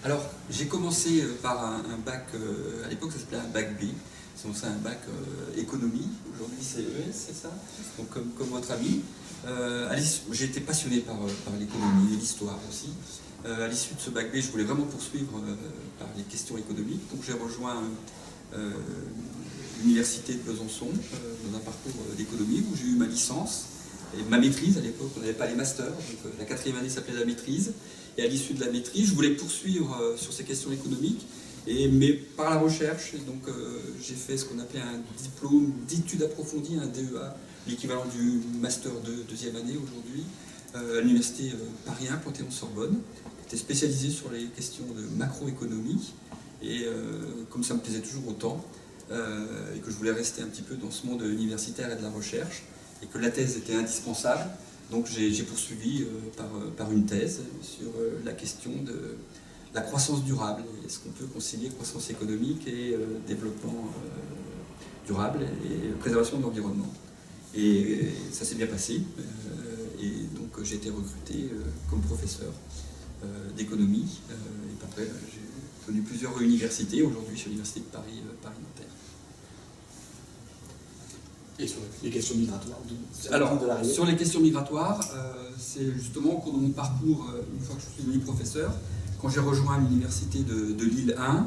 Alors, j'ai commencé par un bac, à l'époque ça s'appelait un bac B, c'est un bac économie, aujourd'hui c'est ES, c'est ça? Donc comme votre ami. J'ai été passionné par l'économie et l'histoire aussi. À l'issue de ce bac B, je voulais vraiment poursuivre par les questions économiques, donc j'ai rejoint l'université de Besançon dans un parcours d'économie où j'ai eu ma licence et ma maîtrise. À l'époque on n'avait pas les masters, donc la quatrième année s'appelait la maîtrise. Et à l'issue de la maîtrise, je voulais poursuivre sur ces questions économiques, mais par la recherche. Et donc j'ai fait ce qu'on appelait un diplôme d'études approfondies, un DEA, l'équivalent du master de deuxième année aujourd'hui, à l'université Paris 1, Panthéon-Sorbonne. J'étais spécialisé sur les questions de macroéconomie. Et comme ça me plaisait toujours autant, et que je voulais rester un petit peu dans ce monde universitaire et de la recherche, et que la thèse était indispensable, donc j'ai poursuivi par une thèse sur la question de la croissance durable. Est-ce qu'on peut concilier croissance économique et développement durable et préservation de l'environnement? Et ça s'est bien passé, et donc j'ai été recruté comme professeur d'économie, et après j'ai connu plusieurs universités, aujourd'hui je suis à l'université de Paris, Paris-Nanterre. Et sur les questions migratoires Alors, sur les questions migratoires, c'est justement au cours de mon parcours, une fois que je suis devenu professeur, quand j'ai rejoint l'université de Lille 1,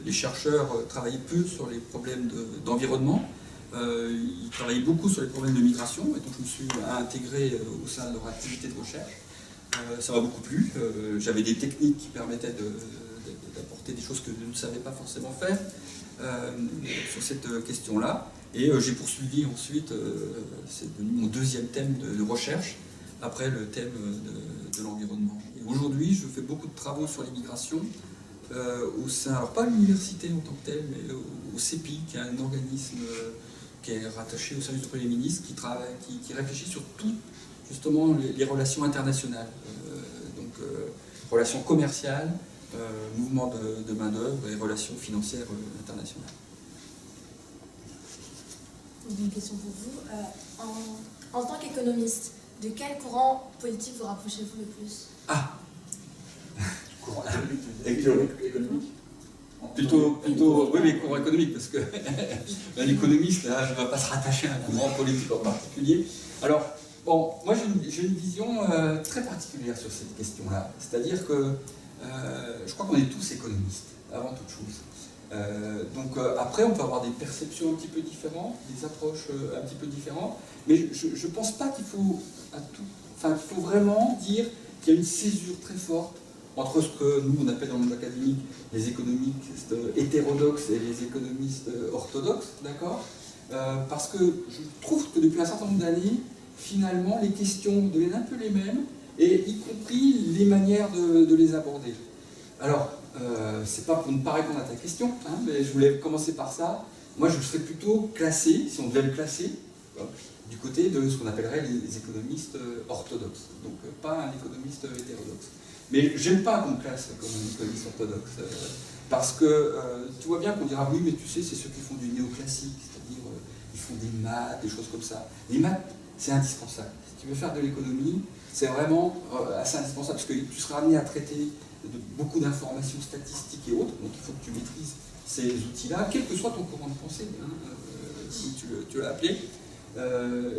les chercheurs travaillaient peu sur les problèmes d'environnement, ils travaillaient beaucoup sur les problèmes de migration, et donc je me suis intégré au sein de leur activité de recherche. Ça m'a beaucoup plu, j'avais des techniques qui permettaient d'apporter des choses que je ne savais pas forcément faire sur cette question-là. Et j'ai poursuivi ensuite, c'est devenu mon deuxième thème de recherche, après le thème de l'environnement. Et aujourd'hui, je fais beaucoup de travaux sur l'immigration au sein, alors pas à l'université en tant que telle, mais au CEPI, qui est un organisme qui est rattaché au service du Premier ministre, qui réfléchit sur tout, justement, les relations internationales, relations commerciales, mouvements de main-d'œuvre et relations financières internationales. Une question pour vous. En tant qu'économiste, de quel courant politique vous rapprochez-vous le plus? Ah Courant économique Plutôt, oui, mais courant économique, parce que un économiste, là, ne va pas se rattacher à un courant politique en particulier. Alors, bon, moi j'ai une vision très particulière sur cette question-là. C'est-à-dire que je crois qu'on est tous économistes, avant toute chose. Donc après, on peut avoir des perceptions un petit peu différentes, des approches un petit peu différentes, mais je ne pense pas qu'il faut, qu'il faut vraiment dire qu'il y a une césure très forte entre ce que nous on appelle dans le monde académique les économistes hétérodoxes et les économistes orthodoxes, d'accord? Parce que je trouve que depuis un certain nombre d'années, finalement, les questions deviennent un peu les mêmes, et y compris les manières de les aborder. Alors, c'est pas pour ne pas répondre à ta question, hein, mais je voulais commencer par ça. Moi, je serais plutôt classé, si on devait le classer, du côté de ce qu'on appellerait les économistes orthodoxes. Donc, pas un économiste hétérodoxe. Mais j'aime pas qu'on me classe comme un économiste orthodoxe, parce que tu vois bien qu'on dira oui, mais tu sais, c'est ceux qui font du néoclassique, c'est-à-dire ils font des maths, des choses comme ça. Les maths, c'est indispensable. Si tu veux faire de l'économie, c'est vraiment assez indispensable, parce que tu seras amené à traiter de beaucoup d'informations statistiques et autres, donc il faut que tu maîtrises ces outils-là, quel que soit ton courant de pensée, hein, si tu l'as appelé.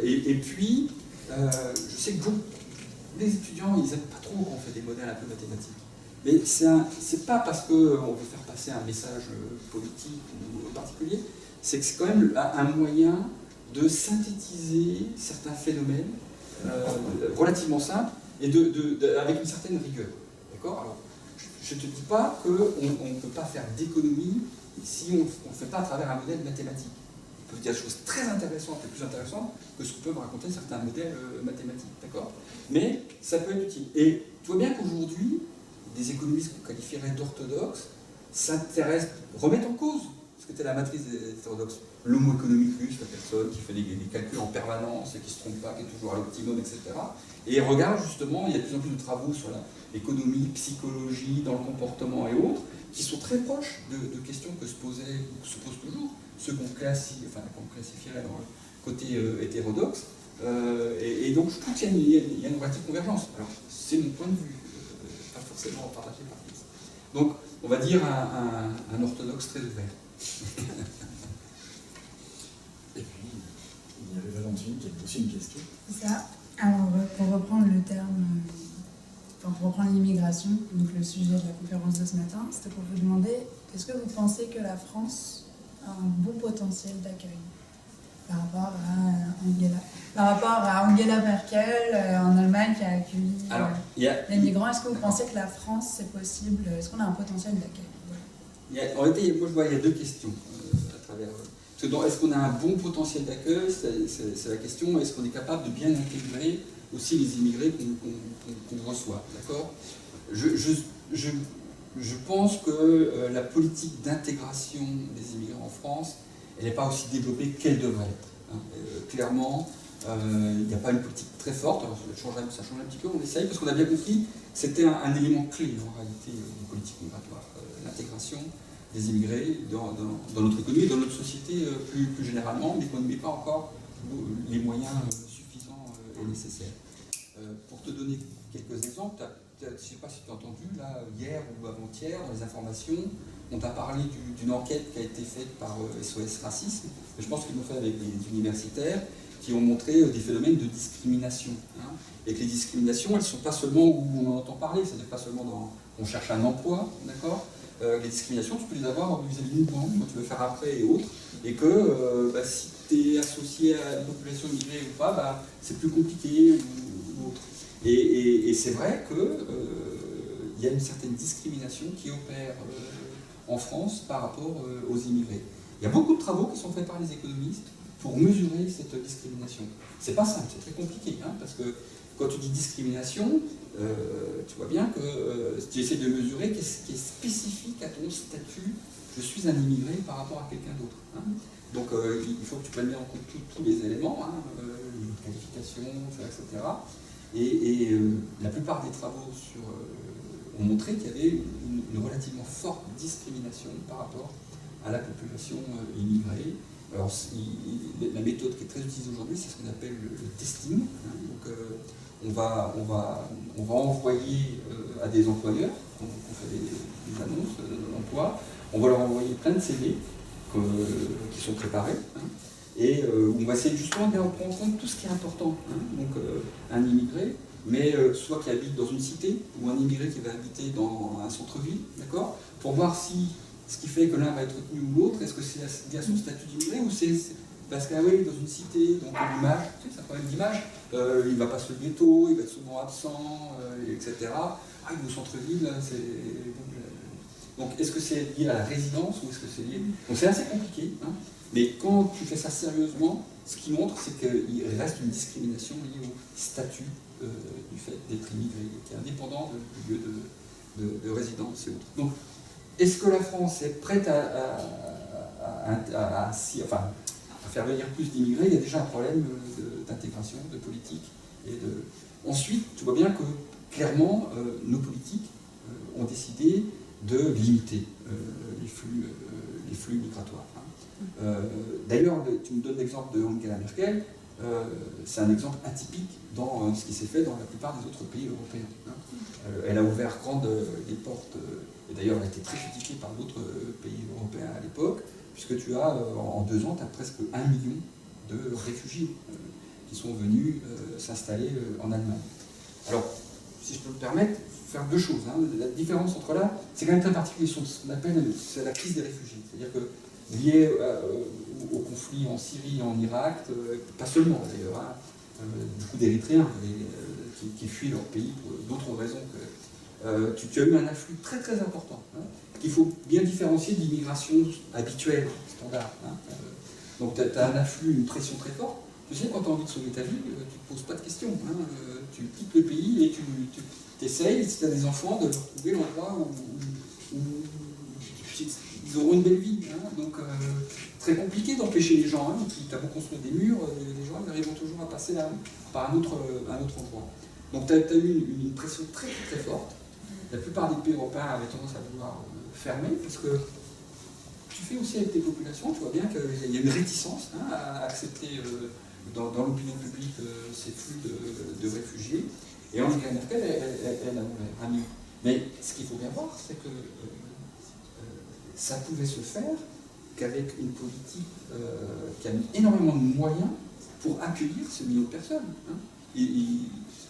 Et puis, je sais que les étudiants, ils n'aiment pas trop quand on fait des modèles un peu mathématiques. Mais c'est pas parce qu'on veut faire passer un message politique ou particulier, c'est que c'est quand même un moyen de synthétiser certains phénomènes relativement simples et avec une certaine rigueur. D'accord? Alors, je ne te dis pas qu'on ne peut pas faire d'économie si on ne fait pas à travers un modèle mathématique. On peut dire des choses très intéressantes et plus intéressantes que ce que peuvent raconter certains modèles mathématiques. D'accord? Mais ça peut être utile. Et tu vois bien qu'aujourd'hui, des économistes qu'on qualifierait d'orthodoxes remettent en cause ce qu'était la matrice des hétérodoxes. L'homo economicus, la personne qui fait des calculs en permanence et qui ne se trompe pas, qui est toujours à l'optimum, etc. Et regarde justement, il y a de plus en plus de travaux sur l'économie, psychologie, dans le comportement et autres, qui sont très proches de questions que se posaient, ou se posent toujours, ceux qu'on classifierait dans le côté hétérodoxe. Et donc je trouve qu'il y a une relative convergence. Alors c'est mon point de vue, pas forcément partagé par tous. Donc, on va dire un orthodoxe très ouvert. Et puis, il y avait Valentine qui avait aussi une question. C'est ça. Alors, pour reprendre le terme, enfin, pour reprendre l'immigration, donc le sujet de la conférence de ce matin, c'était pour vous demander, est-ce que vous pensez que la France a un bon potentiel d'accueil par rapport à Angela Merkel en Allemagne qui a accueilli les migrants? Est-ce que vous pensez que la France, c'est possible? Est-ce qu'on a un potentiel d'accueil? En réalité, moi je vois il y a deux questions à travers. Est-ce qu'on a un bon potentiel d'accueil? C'est la question. Est-ce qu'on est capable de bien intégrer aussi les immigrés qu'on reçoit? D'accord. Je pense que la politique d'intégration des immigrés en France, elle n'est pas aussi développée qu'elle devrait être. Clairement, il n'y a pas une politique très forte. Alors, ça change un petit peu, on essaye, parce qu'on a bien compris que c'était un élément clé en réalité des politiques migratoires, l'intégration des immigrés dans notre économie, dans notre société plus généralement, mais qu'on ne met pas encore les moyens suffisants et nécessaires. Pour te donner quelques exemples, je ne sais pas si tu as entendu, là, hier ou avant-hier, dans les informations, on t'a parlé d'une enquête qui a été faite par SOS Racisme, je pense qu'ils l'ont fait avec des universitaires, qui ont montré des phénomènes de discrimination. Et que les discriminations, elles ne sont pas seulement où on en entend parler, c'est-à-dire pas seulement dans on cherche un emploi, d'accord. Les discriminations, tu peux les avoir vis-à-vis d'une banque, quand tu veux faire après et autres, et que si tu es associé à une population immigrée ou pas, c'est plus compliqué ou autre. Et c'est vrai qu'il y a une certaine discrimination qui opère en France par rapport aux immigrés. Il y a beaucoup de travaux qui sont faits par les économistes pour mesurer cette discrimination. C'est pas simple, c'est très compliqué, parce que quand tu dis discrimination, tu vois bien que tu essaies de mesurer qu'est-ce qui est spécifique à ton statut, je suis un immigré par rapport à quelqu'un d'autre. Donc il faut que tu prennes bien en compte tous les éléments, qualification, etc. Et la plupart des travaux ont montré qu'il y avait une relativement forte discrimination par rapport à la population immigrée. Alors, la méthode qui est très utilisée aujourd'hui, c'est ce qu'on appelle le testing. Donc, on va envoyer à des employeurs, on fait des annonces d'emploi, on va leur envoyer plein de CV qui sont préparés, et on va essayer justement de prendre en compte tout ce qui est important. Donc, un immigré, mais soit qui habite dans une cité, ou un immigré qui va habiter dans un centre-ville, d'accord, pour voir si ce qui fait que l'un va être retenu ou l'autre, est-ce que c'est lié à son statut d'immigré ou c'est parce qu'il est dans une cité, donc l'image, c'est un problème d'image, il ne va pas se lever tôt, il va être souvent absent, etc. Il est au centre-ville, donc est-ce que c'est lié à la résidence ou est-ce que c'est lié... Donc c'est assez compliqué, mais quand tu fais ça sérieusement, ce qui montre, c'est qu'il reste une discrimination liée au statut du fait d'être immigré, qui est indépendant du lieu de résidence et autres. Donc, est-ce que la France est prête à faire venir plus d'immigrés? Il y a déjà un problème d'intégration, de politique. Ensuite, tu vois bien que, clairement, nos politiques ont décidé de limiter les flux migratoires. D'ailleurs, tu me donnes l'exemple de Angela Merkel, c'est un exemple atypique dans ce qui s'est fait dans la plupart des autres pays européens. Elle a ouvert grandes les portes, et d'ailleurs elle a été très critiquée par d'autres pays européens à l'époque, puisque tu as, en 2 ans, tu as presque 1 million de réfugiés qui sont venus s'installer en Allemagne. Alors, si je peux me permettre, faire 2 choses. La différence entre là, c'est quand même très particulier, ce qu'on appelle la crise des réfugiés. C'est-à-dire que lié au conflit en Syrie, en Irak, pas seulement d'ailleurs, beaucoup d'Érythréens qui fuient leur pays pour d'autres raisons que... tu as eu un afflux très très important, qu'il faut bien différencier de l'immigration habituelle, standard. Donc tu as un afflux, une pression très forte. Tu sais, quand tu as envie de sauver ta vie, tu ne te poses pas de questions. Tu quittes le pays et tu essayes, si tu as des enfants, de leur trouver l'endroit où ils auront une belle vie. Donc, très compliqué d'empêcher les gens. Tu as beau construire des murs, les gens ils arriveront toujours à passer par un autre endroit. Donc, tu as eu une pression très très très forte. La plupart des pays européens avaient tendance à vouloir fermer, parce que tu fais aussi avec tes populations, tu vois bien qu'il y a une réticence à accepter dans l'opinion publique ces flux de réfugiés. Et Angela Merkel, elle a ouvert. Mais ce qu'il faut bien voir, c'est que ça pouvait se faire qu'avec une politique qui a mis énormément de moyens pour accueillir ce million de personnes. Hein.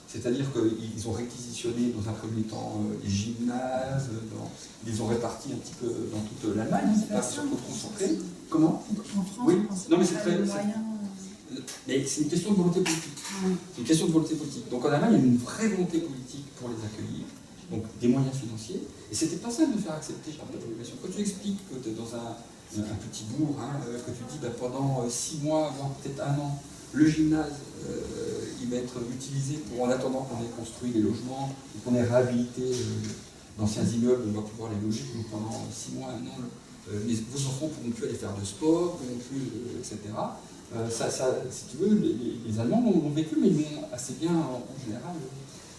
C'est-à-dire qu'ils ont réquisitionné dans un premier temps les gymnases, ils les ont répartis un petit peu dans toute l'Allemagne, c'est pas surtout concentré. Comment? En France, Oui. je pense Non, mais qu'on c'est a très- les c'est- moyens. Mais c'est une question de volonté politique. Ouais. C'est une question de volonté politique. Donc en Allemagne, il y a une vraie volonté politique pour les accueillir, donc des moyens financiers, et c'était pas simple de faire accepter par la population. Quand tu expliques que tu es dans un petit bourg, hein, que tu dis bah, pendant 6 mois, voire peut-être 1 an, le gymnase, il va être utilisé pour, en attendant qu'on ait construit les logements, qu'on ait réhabilité d'anciens immeubles, on va pouvoir les loger, donc pendant 6 mois, 1 an, vos enfants ne pourront plus aller faire de sport, pourront plus, etc. Si tu veux, les Allemands l'ont vécu, mais ils l'ont assez bien, en général,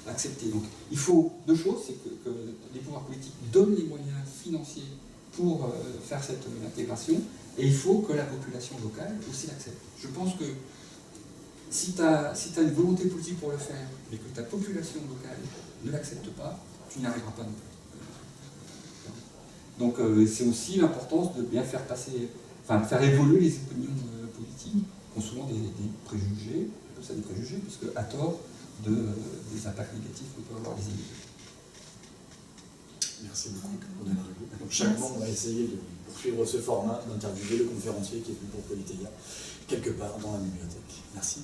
accepté. Donc il faut 2 choses, c'est que les pouvoirs politiques donnent les moyens financiers pour faire cette intégration, et il faut que la population locale aussi l'accepte. Je pense que si tu as une volonté politique pour le faire, mais que ta population locale ne l'accepte pas, tu n'y arriveras pas non plus. Donc c'est aussi l'importance de bien faire passer, enfin de faire évoluer les opinions politiques, qui ont souvent des préjugés, j'appelle ça des préjugés, puisque à tort des impacts négatifs que peuvent avoir les immigrés. Merci beaucoup. On est arrivé. Donc chaque mois, on va essayer de poursuivre ce format, d'interviewer le conférencier qui est venu pour Politeia, quelque part dans la bibliothèque. Merci.